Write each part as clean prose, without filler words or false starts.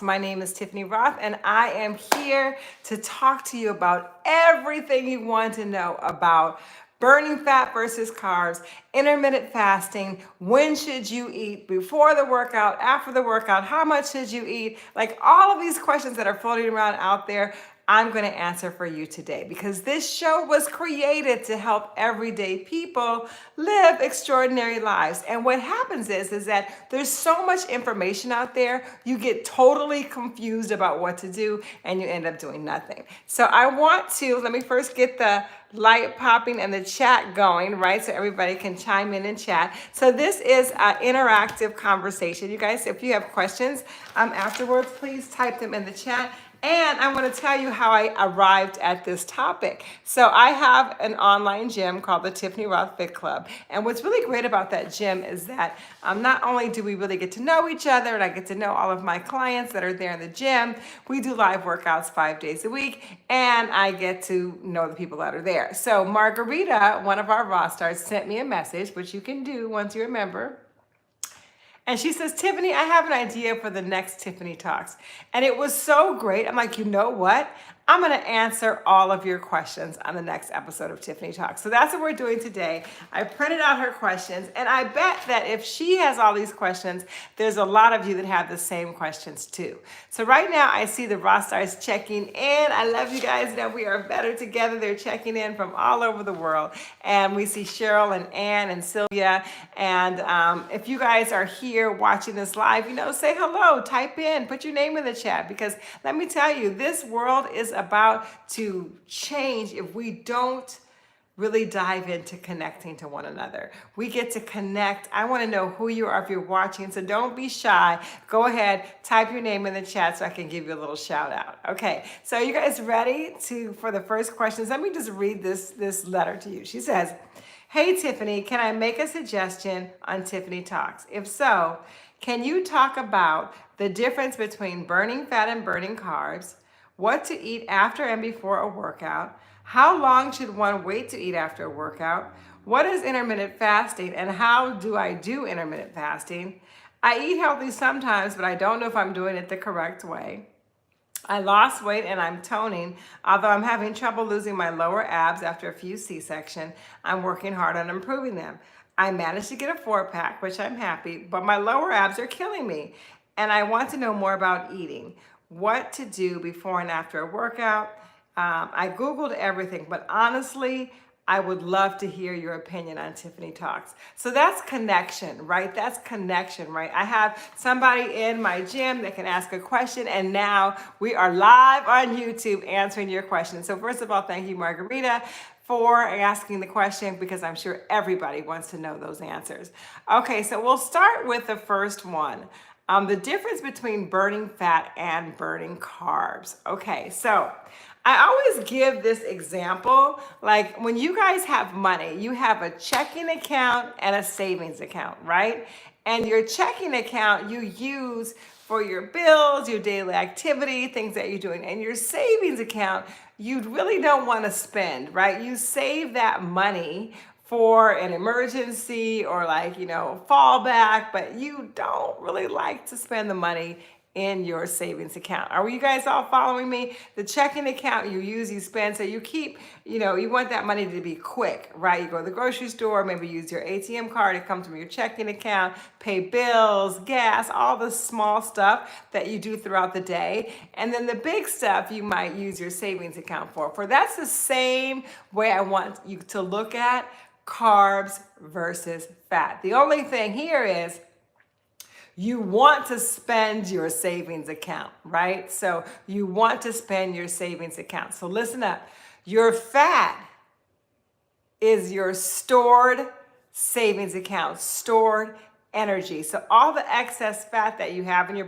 My name is Tiffany Roth, and I am here to talk to you about everything you want to know about burning fat versus carbs, intermittent fasting, when should you eat, before the workout, after the workout, how much should you eat? Like all of these questions that are floating around out there, I'm going to answer for you today because this show was created to help everyday people live extraordinary lives. And what happens is that there's so much information out there, you get totally confused about what to do and you end up doing nothing. So let me first get the light popping and the chat going, right? So everybody can chime in and chat. So this is an interactive conversation. You guys, if you have questions afterwards, please type them in the chat. And I want to tell you how I arrived at this topic. So I have an online gym called the Tiffany Roth Fit Club. And what's really great about that gym is that not only do we really get to know each other and I get to know all of my clients that are there in the gym, we do live workouts 5 days a week and I get to know the people that are there. So Margarita, one of our Raw stars, sent me a message, which you can do once you're a member. And she says, Tiffany, I have an idea for the next Tiffany Talks. And it was so great. I'm like, you know what? I'm going to answer all of your questions on the next episode of Tiffany Talks. So that's what we're doing today. I printed out her questions, and I bet that if she has all these questions, there's a lot of you that have the same questions too. So right now, I see the Raw stars checking in. I love you guys that we are better together. They're checking in from all over the world. And we see Cheryl and Ann and Sylvia. And if you guys are here watching this live, say hello, type in, put your name in the chat, because let me tell you, this world is about to change if we don't really dive into connecting to one another. We get to connect. I want to know who you are if you're watching, so don't be shy. Go ahead, type your name in the chat so I can give you a little shout out. Okay, so you guys ready for the first questions? Let me just read this letter to you. She says, hey Tiffany, can I make a suggestion on Tiffany Talks? If so, can you talk about the difference between burning fat and burning carbs, what to eat after and before a workout, how long should one wait to eat after a workout, what is intermittent fasting and how do I do intermittent fasting? I eat healthy sometimes, but I don't know if I'm doing it the correct way. I lost weight and I'm toning, although I'm having trouble losing my lower abs after a few C-section. I'm working hard on improving them. I managed to get a 4-pack, which I'm happy, but my lower abs are killing me. And I want to know more about eating, what to do before and after a workout. I Googled everything, but honestly, I would love to hear your opinion on Tiffany Talks. So that's connection, right? That's connection, right? I have somebody in my gym that can ask a question, and now we are live on YouTube answering your questions. So first of all, thank you, Margarita, for asking the question, because I'm sure everybody wants to know those answers. Okay, so we'll start with the first one. The difference between burning fat and burning carbs. Okay, so I always give this example, like when you guys have money, you have a checking account and a savings account, right? And your checking account you use for your bills, your daily activity, things that you're doing. And your savings account, you really don't want to spend, right? You save that money for an emergency or fallback, but you don't really like to spend the money in your savings account. Are you guys all following me? The checking account you use, you spend, so you keep, you want that money to be quick, right? You go to the grocery store, maybe use your ATM card, it comes from your checking account, pay bills, gas, all the small stuff that you do throughout the day. And then the big stuff you might use your savings account for. That's the same way I want you to look at carbs versus fat. The only thing here is you want to spend your savings account, right? So you want to spend your savings account. So listen up. Your fat is your stored savings account, stored energy. So all the excess fat that you have in your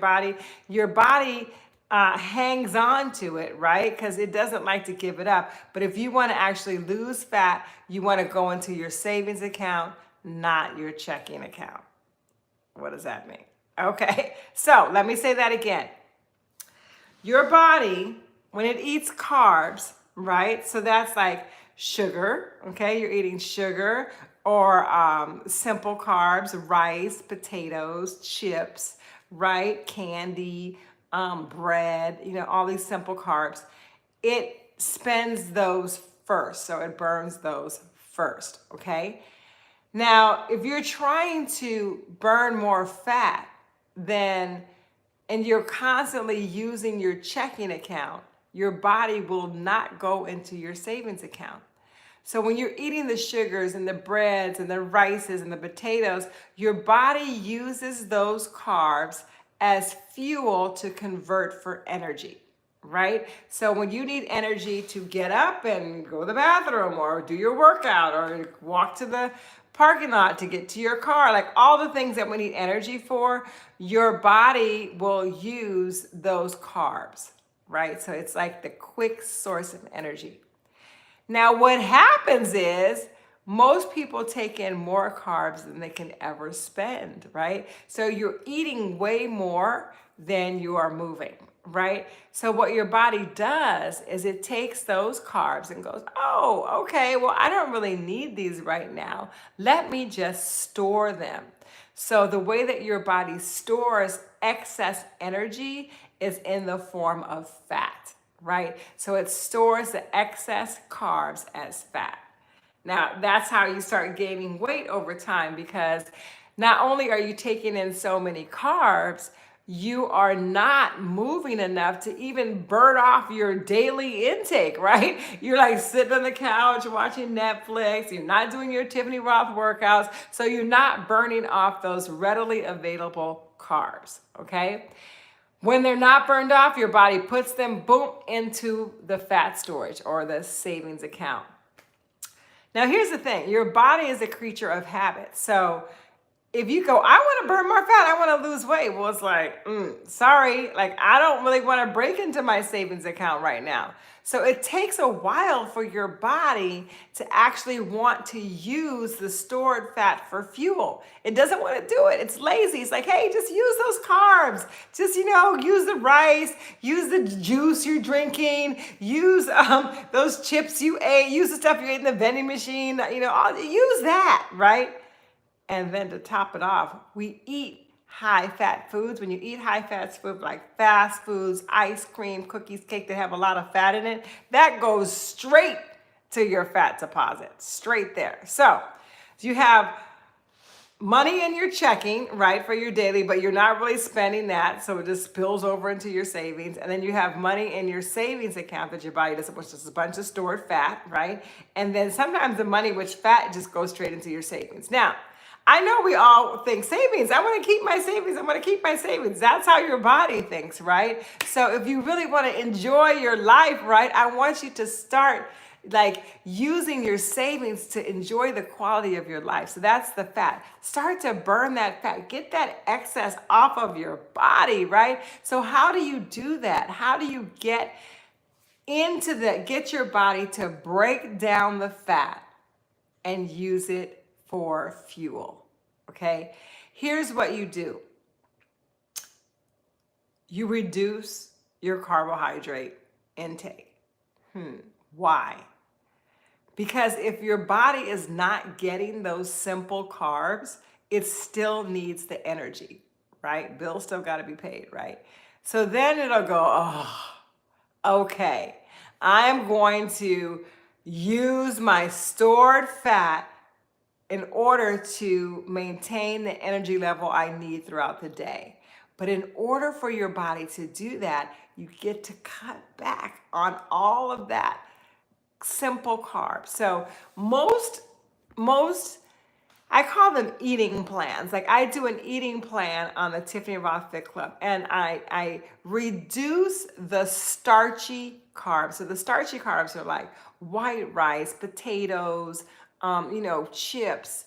body hangs on to it, right? Because it doesn't like to give it up. But if you want to actually lose fat, you want to go into your savings account, not your checking account. What does that mean? Okay, so let me say that again. Your body, when it eats carbs, right? So that's like sugar, okay? You're eating sugar or simple carbs, rice, potatoes, chips, right? Candy, bread, all these simple carbs, it spends those first. So it burns those first, okay? Now, if you're trying to burn more fat, then, and you're constantly using your checking account, your body will not go into your savings account. So when you're eating the sugars and the breads and the rices and the potatoes, your body uses those carbs as fuel to convert for energy, right? So when you need energy to get up and go to the bathroom or do your workout or walk to the parking lot to get to your car, like all the things that we need energy for, your body will use those carbs, right? So it's like the quick source of energy. Now, what happens is most people take in more carbs than they can ever spend, right? So you're eating way more than you are moving, right? So what your body does is it takes those carbs and goes, oh, okay, well, I don't really need these right now. Let me just store them. So the way that your body stores excess energy is in the form of fat, right? So it stores the excess carbs as fat. Now, that's how you start gaining weight over time, because not only are you taking in so many carbs, you are not moving enough to even burn off your daily intake, right? You're like sitting on the couch watching Netflix, you're not doing your Tiffany Roth workouts, so you're not burning off those readily available carbs, okay? When they're not burned off, your body puts them, boom, into the fat storage or the savings account. Now, here's the thing. Your body is a creature of habit. So if you go, I want to burn more fat, I want to lose weight. Well, it's like, sorry, like I don't really want to break into my savings account right now. So it takes a while for your body to actually want to use the stored fat for fuel. It doesn't want to do it. It's lazy. It's like, hey, just use those carbs. Just, use the rice, use the juice you're drinking, use those chips you ate, use the stuff you ate in the vending machine, use that, right? And then to top it off, we eat high fat foods. When you eat high fat food like fast foods, ice cream, cookies, cake that have a lot of fat in it, that goes straight to your fat deposit, straight there. So you have money in your checking, right, for your daily, but you're not really spending that, so it just spills over into your savings. And then you have money in your savings account that your body doesn't, which is a bunch of stored fat, right? And then sometimes the money, which fat, just goes straight into your savings. Now, I know we all think savings. I want to keep my savings. I want to keep my savings. That's how your body thinks, right? So if you really want to enjoy your life, right, I want you to start like using your savings to enjoy the quality of your life. So that's the fat. Start to burn that fat. Get that excess off of your body, right? So how do you do that? How do you get your body to break down the fat and use it for fuel, okay? Here's what you do. You reduce your carbohydrate intake. Why? Because if your body is not getting those simple carbs, it still needs the energy, right? Bills still got to be paid, right? So then it'll go, oh, okay, I'm going to use my stored fat in order to maintain the energy level I need throughout the day. But in order for your body to do that, you get to cut back on all of that simple carbs. So most, I call them eating plans. Like I do an eating plan on the Tiffany Roth Fit Club, and I reduce the starchy carbs. So the starchy carbs are like white rice, potatoes, chips,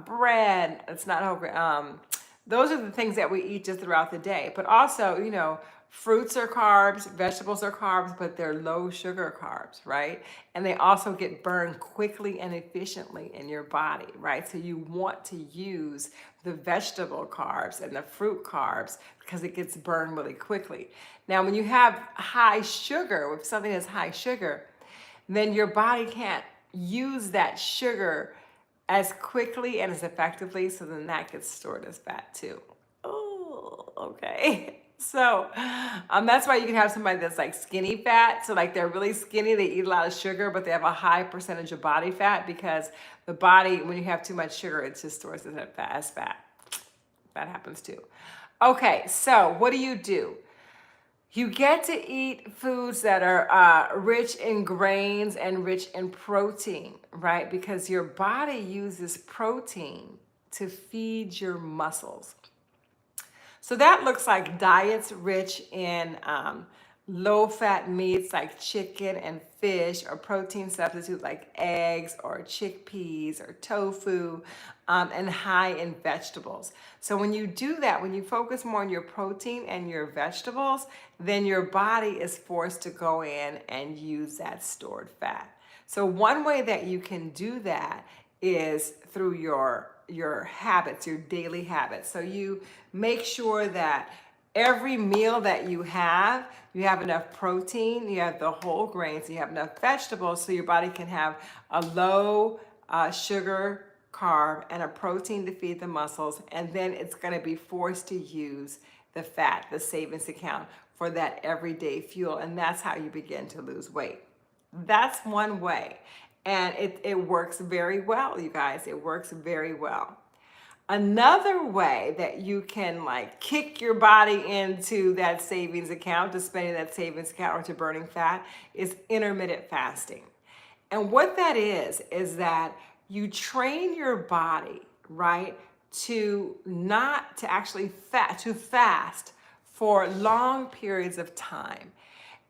bread. It's not whole grain. Those are the things that we eat just throughout the day. But also, fruits are carbs, vegetables are carbs, but they're low sugar carbs, right? And they also get burned quickly and efficiently in your body, right? So you want to use the vegetable carbs and the fruit carbs because it gets burned really quickly. Now, when you have high sugar, if something has high sugar, then your body can't use that sugar as quickly and as effectively, so then that gets stored as fat too. Oh, okay. So that's why you can have somebody that's like skinny fat. So like they're really skinny, they eat a lot of sugar, but they have a high percentage of body fat because the body, when you have too much sugar, it just stores it as fat. That happens too. Okay, so what do? You get to eat foods that are rich in grains and rich in protein, right? Because your body uses protein to feed your muscles. So that looks like diets rich in low-fat meats like chicken and fish, or protein substitutes like eggs or chickpeas or tofu, and high in vegetables. So when you do that, when you focus more on your protein and your vegetables, then your body is forced to go in and use that stored fat. So one way that you can do that is through your habits, your daily habits. So you make sure that every meal that you have enough protein, you have the whole grains, you have enough vegetables, so your body can have a low sugar carb and a protein to feed the muscles, and then it's going to be forced to use the fat, the savings account, for that everyday fuel, and that's how you begin to lose weight. That's one way, and it works very well, you guys. It works very well. Another way that you can like kick your body into that savings account, to spending that savings account or to burning fat, is intermittent fasting. And what that is that you train your body, right, to not to actually fast for long periods of time.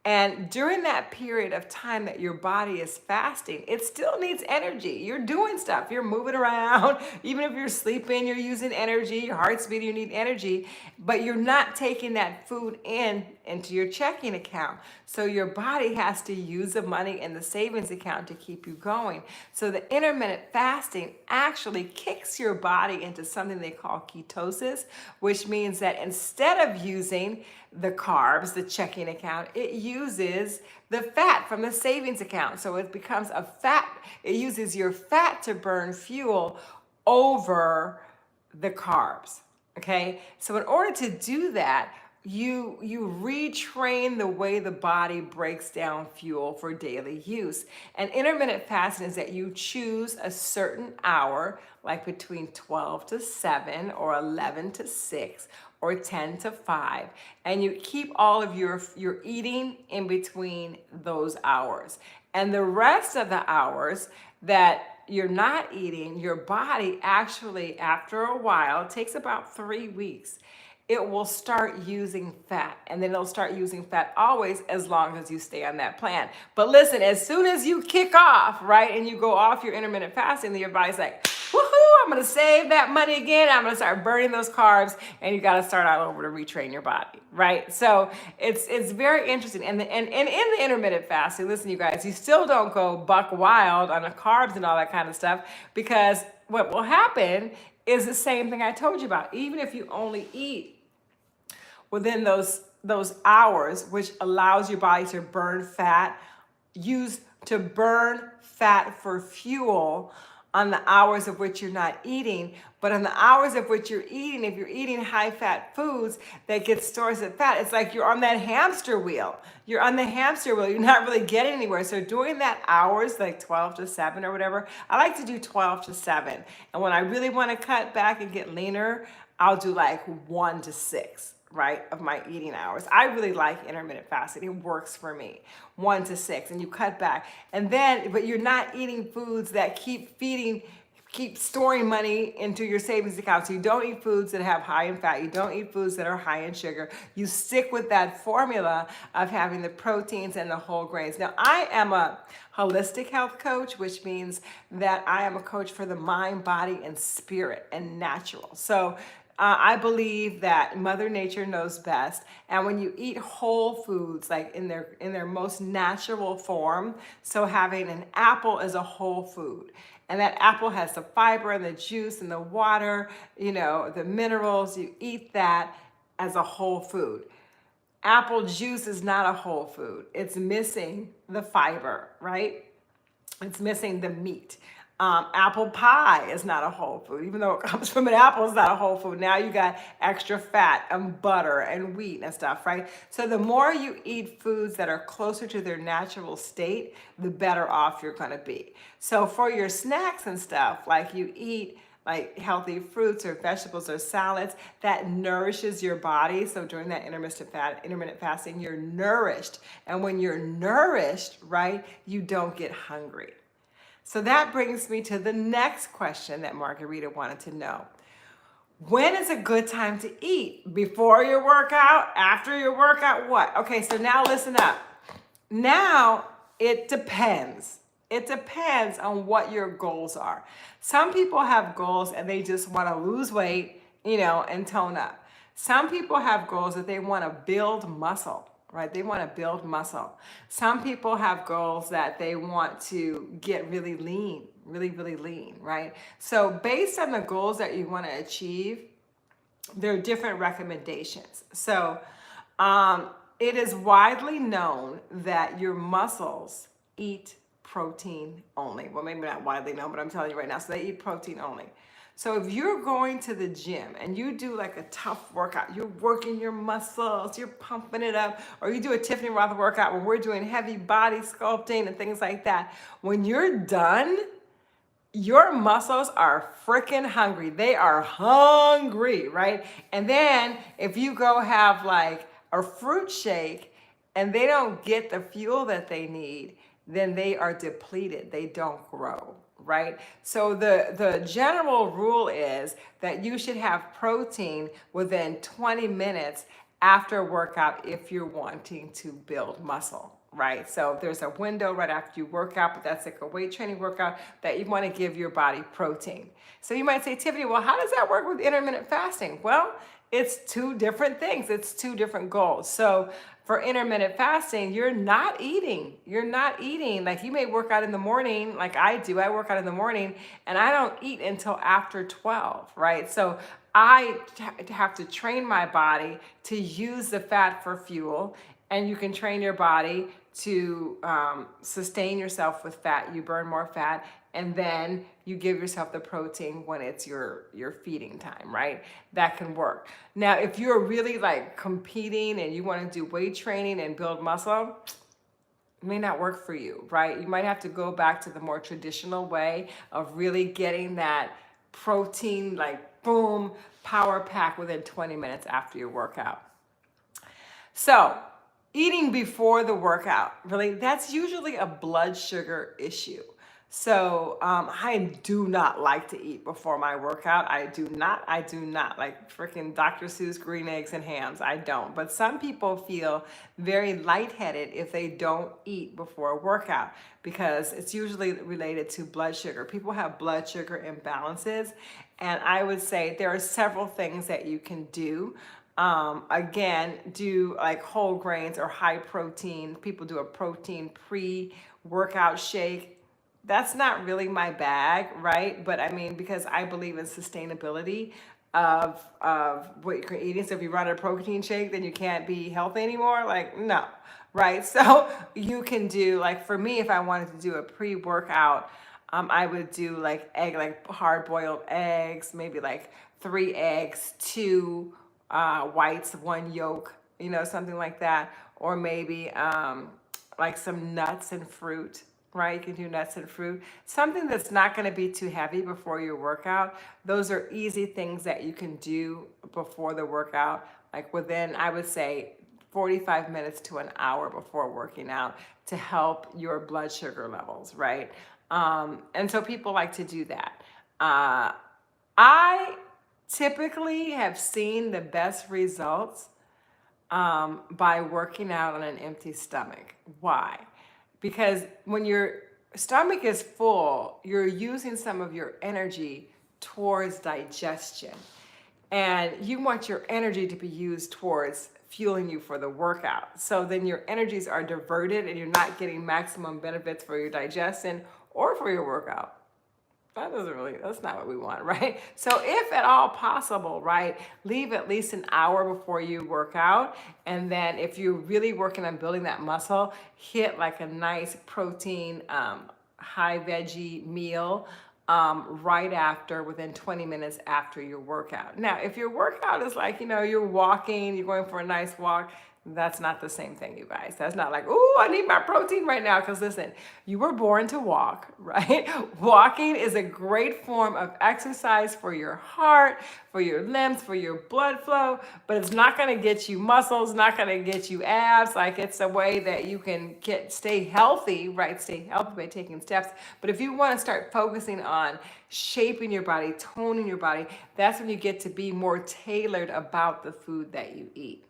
And during that period of time that your body is fasting, it still needs energy. You're doing stuff, you're moving around. Even if you're sleeping, you're using energy, your heart's beating, you need energy, but you're not taking that food into your checking account. So your body has to use the money in the savings account to keep you going. So the intermittent fasting actually kicks your body into something they call ketosis, which means that instead of using the carbs, the checking account, it uses the fat from the savings account. So it becomes it uses your fat to burn fuel over the carbs. Okay? So in order to do that, you retrain the way the body breaks down fuel for daily use. And intermittent fasting is that you choose a certain hour, like between 12 to 7 or 11 to 6 or 10 to 5, and you keep all of your eating in between those hours. And the rest of the hours that you're not eating, your body actually, after a while, it takes about 3 weeks, it will start using fat, and then it'll start using fat always as long as you stay on that plan. But listen, as soon as you kick off, right, and you go off your intermittent fasting, then your body's like, woohoo, I'm gonna save that money again. I'm gonna start burning those carbs, and you gotta start all over to retrain your body, right? So it's very interesting. And in the intermittent fasting, listen, you guys, you still don't go buck wild on the carbs and all that kind of stuff, because what will happen is the same thing I told you about. Even if you only eat within those hours, which allows your body to burn fat, use to burn fat for fuel on the hours of which you're not eating. But on the hours of which you're eating, if you're eating high fat foods that get stored as fat, it's like you're on that hamster wheel. You're on the hamster wheel. You're not really getting anywhere. So doing that hours, like 12 to 7 or whatever, I like to do 12 to 7. And when I really want to cut back and get leaner, I'll do like 1 to 6. Right, of my eating hours. I really like intermittent fasting. It works for me. 1 to 6, and you cut back. And then, but you're not eating foods that keep storing money into your savings account. So you don't eat foods that have high in fat. You don't eat foods that are high in sugar. You stick with that formula of having the proteins and the whole grains. Now, I am a holistic health coach, which means that I am a coach for the mind, body, and spirit, and natural. So I believe that Mother Nature knows best, and when you eat whole foods, like in their most natural form, so having an apple is a whole food, and that apple has the fiber and the juice and the water, the minerals. You eat that as a whole food. Apple juice is not a whole food. It's missing the fiber, right? It's missing the meat. Apple pie is not a whole food, even though it comes from an apple. It's not a whole food. Now you got extra fat and butter and wheat and stuff, right? So the more you eat foods that are closer to their natural state, the better off you're going to be. So for your snacks and stuff, like you eat like healthy fruits or vegetables or salads that nourishes your body. So during that intermittent fasting, you're nourished. And when you're nourished, right, you don't get hungry. So that brings me to the next question that Margarita wanted to know. When is a good time to eat? Before your workout? After your workout? What? Okay, so now listen up. Now it depends. It depends on what your goals are. Some people have goals and they just want to lose weight, and tone up. Some people have goals that they want to build muscle, right? They want to build muscle. Some people have goals that they want to get really lean, really, really lean, right? So based on the goals that you want to achieve, there are different recommendations. So it is widely known that your muscles eat protein only. Well, maybe not widely known, but I'm telling you right now. So they eat protein only. So if you're going to the gym and you do like a tough workout, you're working your muscles, you're pumping it up, or you do a Tiffany ROTHE workout where we're doing heavy body sculpting and things like that, when you're done, your muscles are freaking hungry. They are hungry, right? And then if you go have like a fruit shake and they don't get the fuel that they need, then they are depleted. They don't grow, right? So the general rule is that you should have protein within 20 minutes after a workout if you're wanting to build muscle, right? So there's a window right after you work out, but that's like a weight training workout that you want to give your body protein. So you might say, Tiffany, well, how does that work with intermittent fasting? Well, it's two different things. It's two different goals. So for intermittent fasting, you're not eating. You're not eating. Like you may work out in the morning, like I do. I work out in the morning and I don't eat until after 12, right? So I have to train my body to use the fat for fuel, and you can train your body to sustain yourself with fat. You burn more fat, and then you give yourself the protein when it's your feeding time, right? That can work. Now, if you're really like competing and you want to do weight training and build muscle, it may not work for you, right? You might have to go back to the more traditional way of really getting that protein, like boom, power pack within 20 minutes after your workout. So eating before the workout, really, that's usually a blood sugar issue. So I do not like to eat before my workout. I do not like freaking Dr. Seuss green eggs and hams. I don't. But some people feel very lightheaded if they don't eat before a workout because it's usually related to blood sugar. People have blood sugar imbalances. And I would say there are several things that you can do. Again, do like whole grains or high protein. People do a protein pre-workout shake. That's not really my bag, right? But I mean, because I believe in sustainability of what you're eating. So if you run a protein shake, then you can't be healthy anymore. Like, no, right? So you can do, like for me, if I wanted to do a pre-workout, I would do like hard-boiled eggs, maybe like 3 eggs, 2 whites, 1 yolk, something like that. Or maybe like some nuts and fruit. Right? You can do nuts and fruit. Something that's not going to be too heavy before your workout. Those are easy things that you can do before the workout, like within, I would say, 45 minutes to an hour before working out to help your blood sugar levels, right? And so people like to do that. I typically have seen the best results by working out on an empty stomach. Why? Because when your stomach is full, you're using some of your energy towards digestion. And you want your energy to be used towards fueling you for the workout. So then your energies are diverted and you're not getting maximum benefits for your digestion or for your workout. That's not what we want, right? So if at all possible, right, leave at least an hour before you work out. And then if you're really working on building that muscle, hit like a nice protein, high veggie meal right after, within 20 minutes after your workout. Now, if your workout is like, you're walking, you're going for a nice walk, that's not the same thing, you guys. That's not like, oh, I need my protein right now. Because listen, you were born to walk, right? Walking is a great form of exercise for your heart, for your limbs, for your blood flow, but it's not going to get you muscles, not going to get you abs. Like, it's a way that you can stay healthy, right? Stay healthy by taking steps. But if you want to start focusing on shaping your body, toning your body, that's when you get to be more tailored about the food that you eat.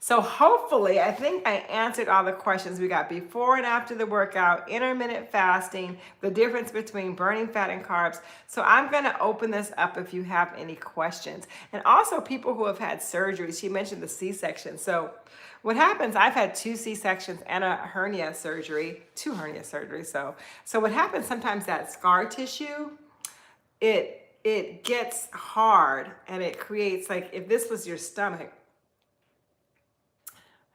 So hopefully, I think I answered all the questions we got before and after the workout, intermittent fasting, the difference between burning fat and carbs. So I'm going to open this up if you have any questions. And also people who have had surgery. She mentioned the C-section. So what happens, I've had 2 C-sections and a hernia surgery, 2 hernia surgeries. So what happens sometimes, that scar tissue, it gets hard and it creates, like, if this was your stomach,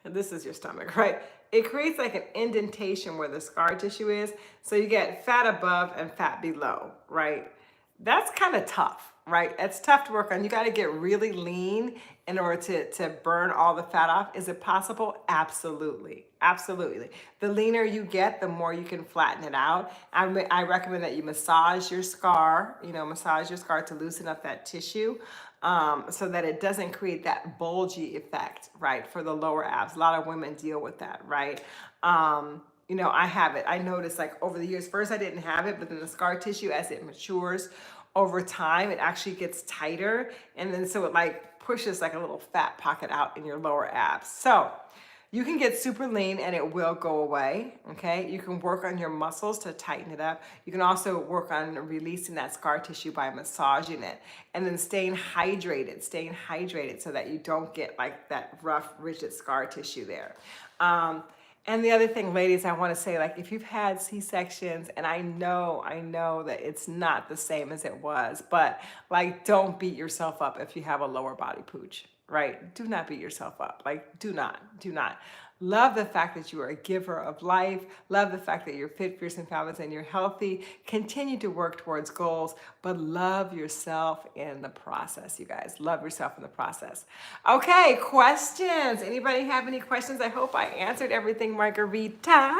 this is your stomach, right? It creates like an indentation where the scar tissue is. So you get fat above and fat below, right? That's kind of tough, right? It's tough to work on. You got to get really lean in order to burn all the fat off. Is it possible? Absolutely. Absolutely. The leaner you get, the more you can flatten it out. I recommend that you massage your scar, massage your scar to loosen up that tissue. So that it doesn't create that bulgy effect, right, for the lower abs. A lot of women deal with that, right? I have it. I noticed, like, over the years, first I didn't have it, but then the scar tissue, as it matures over time, it actually gets tighter. And then so it like pushes like a little fat pocket out in your lower abs. So you can get super lean and it will go away, okay? You can work on your muscles to tighten it up. You can also work on releasing that scar tissue by massaging it, and then staying hydrated so that you don't get like that rough, rigid scar tissue there. And the other thing, ladies, I want to say, like, if you've had C-sections, and I know that it's not the same as it was, but like, don't beat yourself up if you have a lower body pooch. Right? Do not beat yourself up. Like, do not. Love the fact that you are a giver of life. Love the fact that you're fit, fierce, and fabulous, and you're healthy. Continue to work towards goals, but love yourself in the process, you guys. Love yourself in the process. Okay, questions. Anybody have any questions? I hope I answered everything, Margarita.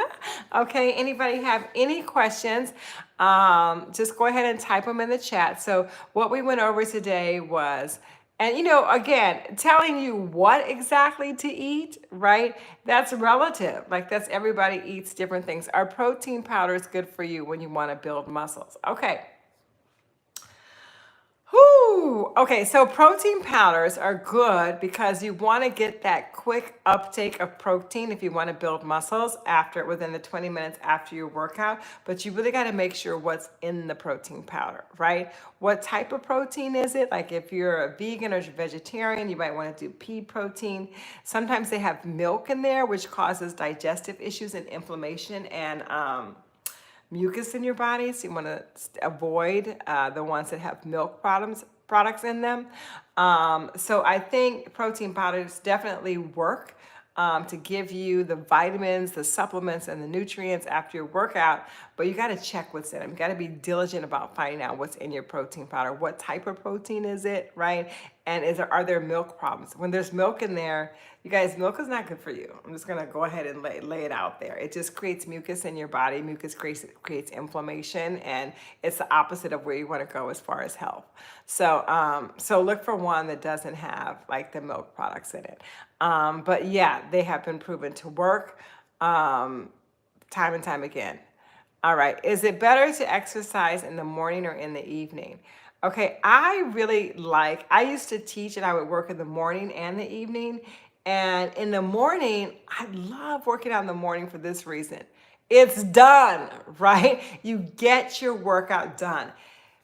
Okay, anybody have any questions? Just go ahead and type them in the chat. So what we went over today was, and again, telling you what exactly to eat, right? That's relative. Like, that's, everybody eats different things. Our protein powder is good for you when you want to build muscles. Okay. Whew. Okay, so protein powders are good because you want to get that quick uptake of protein if you want to build muscles within the 20 minutes after your workout. But you really got to make sure what's in the protein powder, right? What type of protein is it? Like, if you're a vegan or vegetarian, you might want to do pea protein. Sometimes they have milk in there, which causes digestive issues and inflammation and mucus in your body, so you want to avoid the ones that have milk products in them. So I think protein powders definitely work to give you the vitamins, the supplements, and the nutrients after your workout, but you got to check what's in them. You got to be diligent about finding out what's in your protein powder. What type of protein is it, right? And are there milk problems? When there's milk in there, you guys, milk is not good for you. I'm just going to go ahead and lay it out there. It just creates mucus in your body. Mucus creates inflammation, and it's the opposite of where you want to go as far as health. So, so look for one that doesn't have like the milk products in it. But yeah, they have been proven to work time and time again. All right. Is it better to exercise in the morning or in the evening? Okay. I used to teach and I would work in the morning and the evening. And in the morning, I love working out in the morning for this reason. It's done, right? You get your workout done.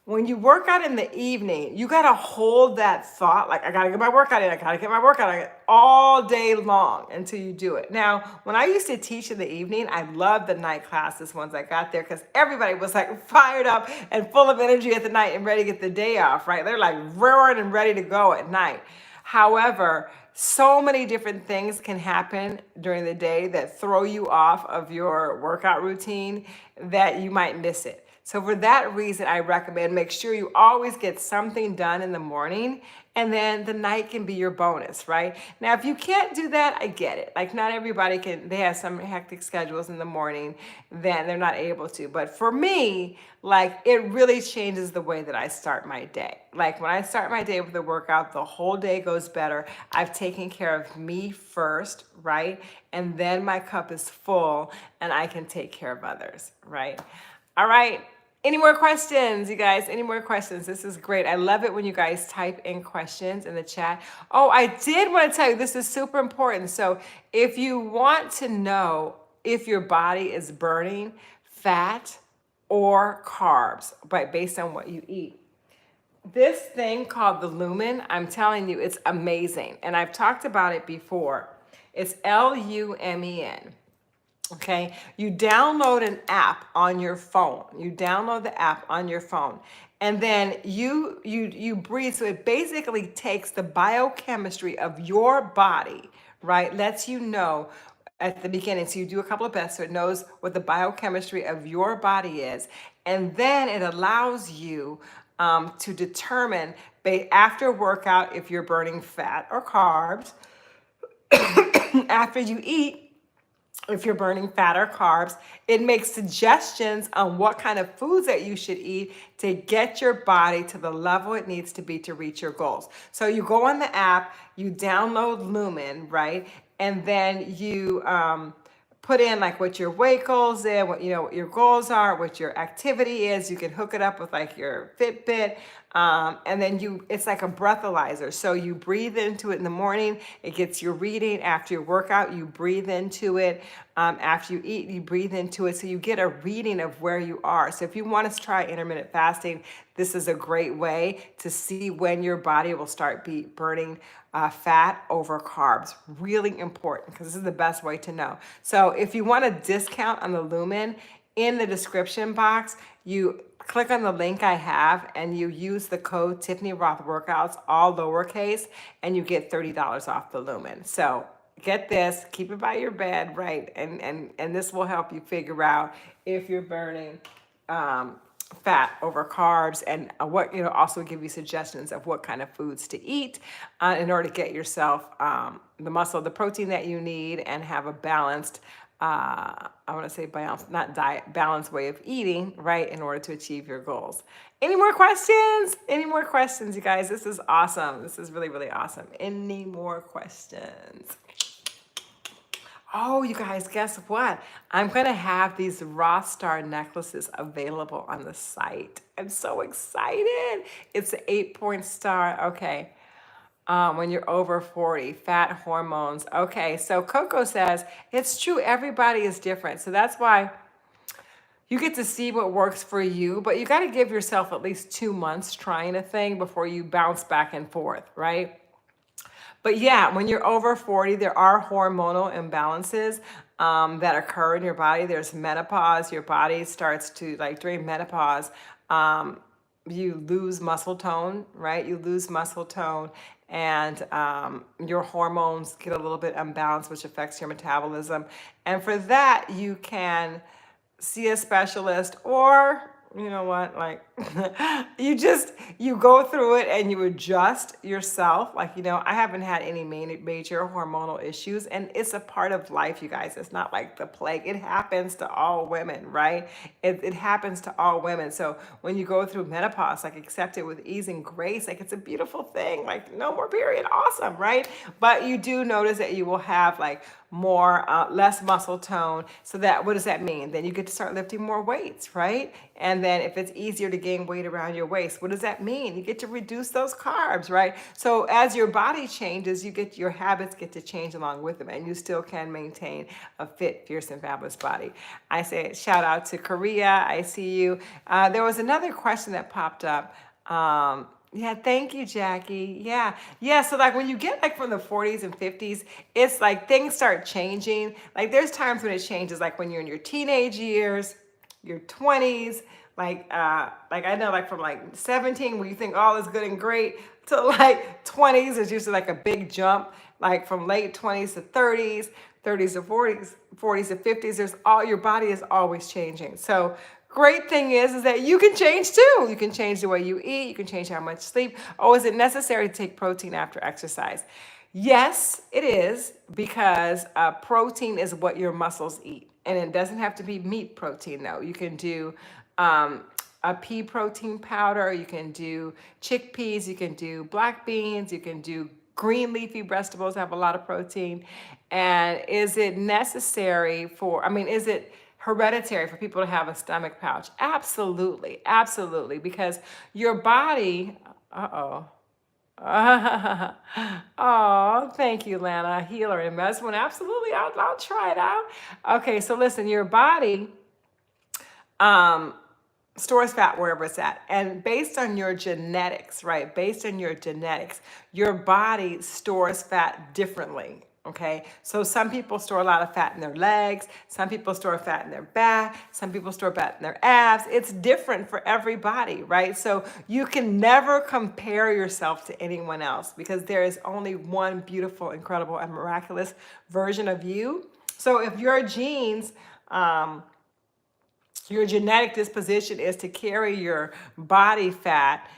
When you work out in the evening, you got to hold that thought, like, I got to get my workout in, I got to get my workout in all day long until you do it. Now, when I used to teach in the evening, I loved the night classes once I got there because everybody was like fired up and full of energy at the night and ready to get the day off, right? They're like roaring and ready to go at night. However, So many different things can happen during the day that throw you off of your workout routine that you might miss it. So for that reason, I recommend make sure you always get something done in the morning, and then the night can be your bonus, right? Now, if you can't do that, I get it. Like not everybody can, they have some hectic schedules in the morning, then they're not able to. But for me, like it really changes the way that I start my day. Like when I start my day with a workout, the whole day goes better. I've taken care of me first, right? And then my cup is full and I can take care of others, right? All right. Any more questions, you guys? Any more questions? This is great. I love it when you guys type in questions in the chat. Oh, I did want to tell you, this is super important. So if you want to know if your body is burning fat or carbs, but based on what you eat, this thing called the lumen, I'm telling you, it's amazing. And I've talked about it before. It's LUMEN. Okay, you download an app on your phone. You download the app on your phone, and then you breathe. So it basically takes the biochemistry of your body, right? Lets you know at the beginning. So you do a couple of breaths, so it knows what the biochemistry of your body is, and then it allows you to determine after workout if you're burning fat or carbs. After you eat, if you're burning fat or carbs, it makes suggestions on what kind of foods that you should eat to get your body to the level it needs to be to reach your goals. So you go on the app, you download Lumen, right? And then you put in like what your weight goals is, what what your goals are, what your activity is. You can hook it up with like your Fitbit. And then it's like a breathalyzer. So you breathe into it in the morning, it gets your reading. After your workout, you breathe into it. After you eat, you breathe into it. So you get a reading of where you are. So if you want to try intermittent fasting, this is a great way to see when your body will start burning fat over carbs. Really important because this is the best way to know. So if you want a discount on the Lumen, in the description box, you click on the link I have and you use the code Tiffany Roth Workouts, all lowercase, and you get $30 off the Lumen. So get this, keep it by your bed, right? And this will help you figure out if you're burning fat over carbs, and what also give you suggestions of what kind of foods to eat in order to get yourself the muscle, the protein that you need, and have a balanced I want to say balanced, not diet, balanced way of eating, right, in order to achieve your goals. Any more questions? Any more questions, you guys? This is awesome. This is really, really awesome. Any more questions? Oh, you guys, guess what? I'm going to have these Roth Star necklaces available on the site. I'm so excited. It's an 8-point star. Okay. When you're over 40, fat hormones. Okay, so Coco says, it's true, everybody is different. So that's why you get to see what works for you, but you got to give yourself at least 2 months trying a thing before you bounce back and forth, right? But yeah, when you're over 40, there are hormonal imbalances that occur in your body. There's menopause. Your body starts to, like during menopause, you lose muscle tone, right? You lose muscle tone, and your hormones get a little bit unbalanced, which affects your metabolism. And for that, you can see a specialist, or you know what, like you go through it and you adjust yourself. Like, I haven't had any major hormonal issues, and it's a part of life, you guys. It's not like the plague. It happens to all women, right? It happens to all women. So when you go through menopause, like, accept it with ease and grace. Like, it's a beautiful thing. Like, no more period. Awesome, right? But you do notice that you will have like less muscle tone. So what does that mean? Then you get to start lifting more weights, right? And then if it's easier to gain weight around your waist, what does that mean? You get to reduce those carbs, right? So as your body changes, your habits get to change along with them, and you still can maintain a fit, fierce, and fabulous body. I say shout out to Korea. I see you. There was another question that popped up. Yeah, thank you, Jackie. Yeah. So like when you get like from the 40s and 50s, it's like things start changing. Like there's times when it changes, like when you're in your teenage years, your 20s, like I know, like from like 17, where you think all is good and great, to like 20s is usually like a big jump. like from late 20s to 30s, 30s to 40s, 40s to 50s. Your body is always changing. So great thing is that you can change too. You can change the way you eat. You can change how much sleep. Oh, is it necessary to take protein after exercise? Yes, it is, because protein is what your muscles eat. And it doesn't have to be meat protein, though. You can do um, a pea protein powder. You can do chickpeas. You can do black beans. You can do green leafy vegetables, have a lot of protein. And is it necessary is it hereditary for people to have a stomach pouch? Absolutely, absolutely, because your body, uh-oh. Oh, thank you, Lana. Healer and Meswin. Absolutely, I'll try it out. Okay, so listen, your body um, stores fat wherever it's at. And based on your genetics, right? Based on your genetics, your body stores fat differently. Okay. So some people store a lot of fat in their legs. Some people store fat in their back. Some people store fat in their abs. It's different for everybody, right? So you can never compare yourself to anyone else, because there is only one beautiful, incredible, and miraculous version of you. So if your genes, your genetic disposition is to carry your body fat.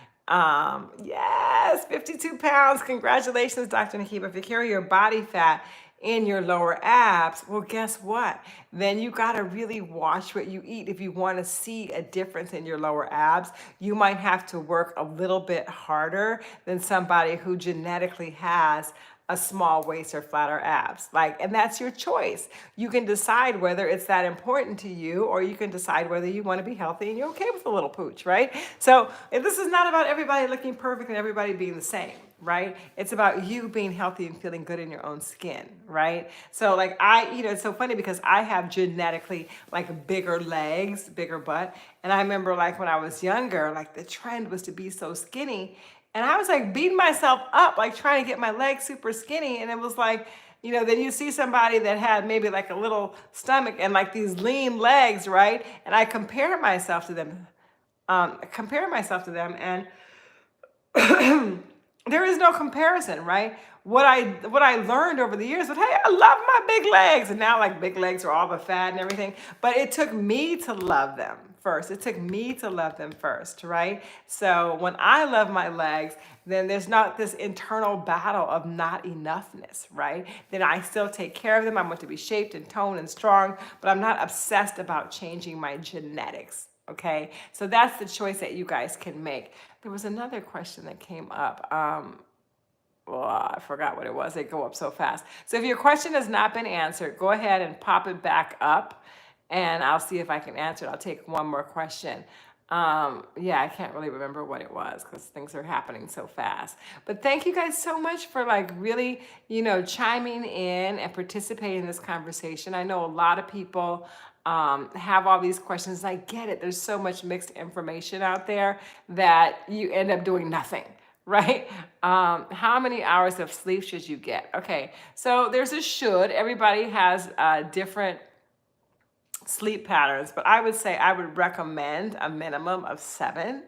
Yes, 52 pounds. Congratulations, Dr. Nakiba. If you carry your body fat in your lower abs, well, guess what? Then you got to really watch what you eat. If you want to see a difference in your lower abs, you might have to work a little bit harder than somebody who genetically has a small waist or flatter abs. And that's your choice. You can decide whether it's that important to you, or you can decide whether you want to be healthy and you're okay with a little pooch, right? So this is not about everybody looking perfect and everybody being the same, right? It's about you being healthy and feeling good in your own skin, right? So it's so funny because I have genetically bigger legs, bigger butt. And I remember when I was younger, the trend was to be so skinny. And I was beating myself up, trying to get my legs super skinny. And it was then you see somebody that had maybe a little stomach and these lean legs, right? And I compare myself to them, and there is no comparison, right? What I learned over the years was, hey, I love my big legs. And now big legs are all the fat and everything. But it took me to love them first. It took me to love them first, right? So when I love my legs, then there's not this internal battle of not enoughness, right? Then I still take care of them. I want to be shaped and toned and strong, but I'm not obsessed about changing my genetics. Okay, so that's the choice that you guys can make. There was another question that came up. I forgot what it was. They go up so fast. So if your question has not been answered, go ahead and pop it back up, and I'll see if I can answer it. I'll take one more question. I can't really remember what it was because things are happening so fast. But thank you guys so much for really, chiming in and participating in this conversation. I know a lot of people have all these questions. I get it. There's so much mixed information out there that you end up doing nothing, right? How many hours of sleep should you get? Okay, so there's a should. Everybody has different sleep patterns, but I would say I would recommend a minimum of 7,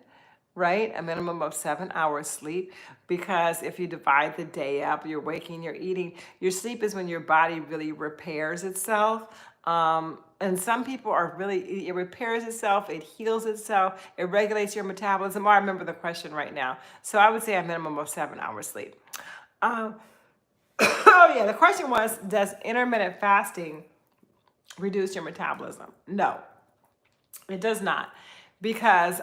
right? A minimum of 7 hours sleep, because if you divide the day up, you're waking, you're eating, your sleep is when your body really repairs itself. And some people are really, it repairs itself, it heals itself, it regulates your metabolism. I remember the question right now. So I would say a minimum of 7 hours sleep. The question was, does intermittent fasting reduce your metabolism? No, it does not. Because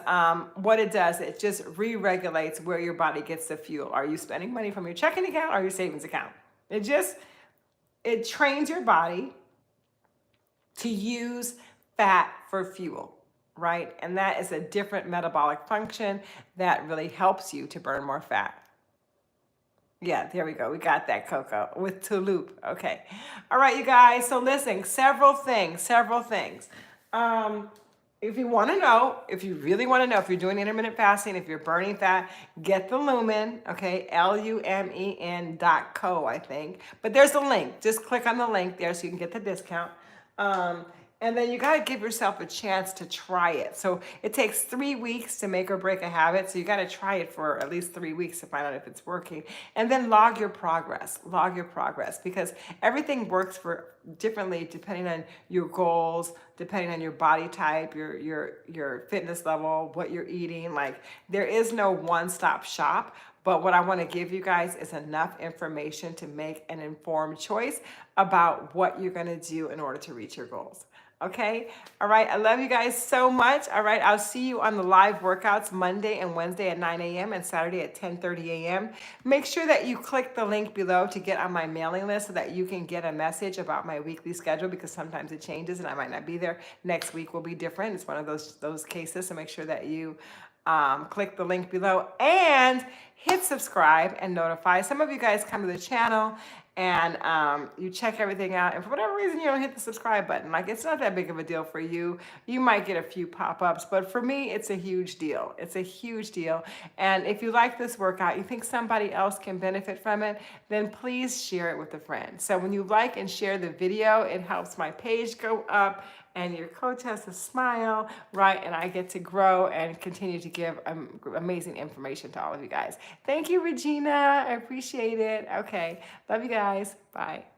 what it does, it just re-regulates where your body gets the fuel. Are you spending money from your checking account or your savings account? It trains your body to use fat for fuel, right? And that is a different metabolic function that really helps you to burn more fat. Yeah, there we go. We got that, Coco, with Toulouse. Okay. All right, you guys. So listen, several things. If you want to know, if you really want to know, if you're doing intermittent fasting, if you're burning fat, get the Lumen, okay, lumen.co, I think. But there's a link. Just click on the link there so you can get the discount. And then you got to give yourself a chance to try it. So it takes 3 weeks to make or break a habit. So you got to try it for at least 3 weeks to find out if it's working. And then log your progress. Log your progress, because everything works for differently depending on your goals, depending on your body type, your fitness level, what you're eating. Like, there is no one-stop shop. But what I want to give you guys is enough information to make an informed choice about what you're going to do in order to reach your goals. Okay. All right. I love you guys so much. All right. I'll see you on the live workouts Monday and Wednesday at 9 a.m. and Saturday at 10:30 a.m. Make sure that you click the link below to get on my mailing list so that you can get a message about my weekly schedule, because sometimes it changes and I might not be there. Next week will be different. It's one of those cases. So make sure that you click the link below and hit subscribe and notify. Some of you guys come to the channel and you check everything out, and for whatever reason you don't hit the subscribe button. Like, it's not that big of a deal for you. You might get a few pop-ups, but for me it's a huge deal. It's a huge deal. And if you like this workout, you think somebody else can benefit from it, then please share it with a friend. So when you like and share the video, it helps my page go up, and your coach has to smile, right? And I get to grow and continue to give amazing information to all of you guys. Thank you, Regina. I appreciate it. Okay. Love you guys. Bye.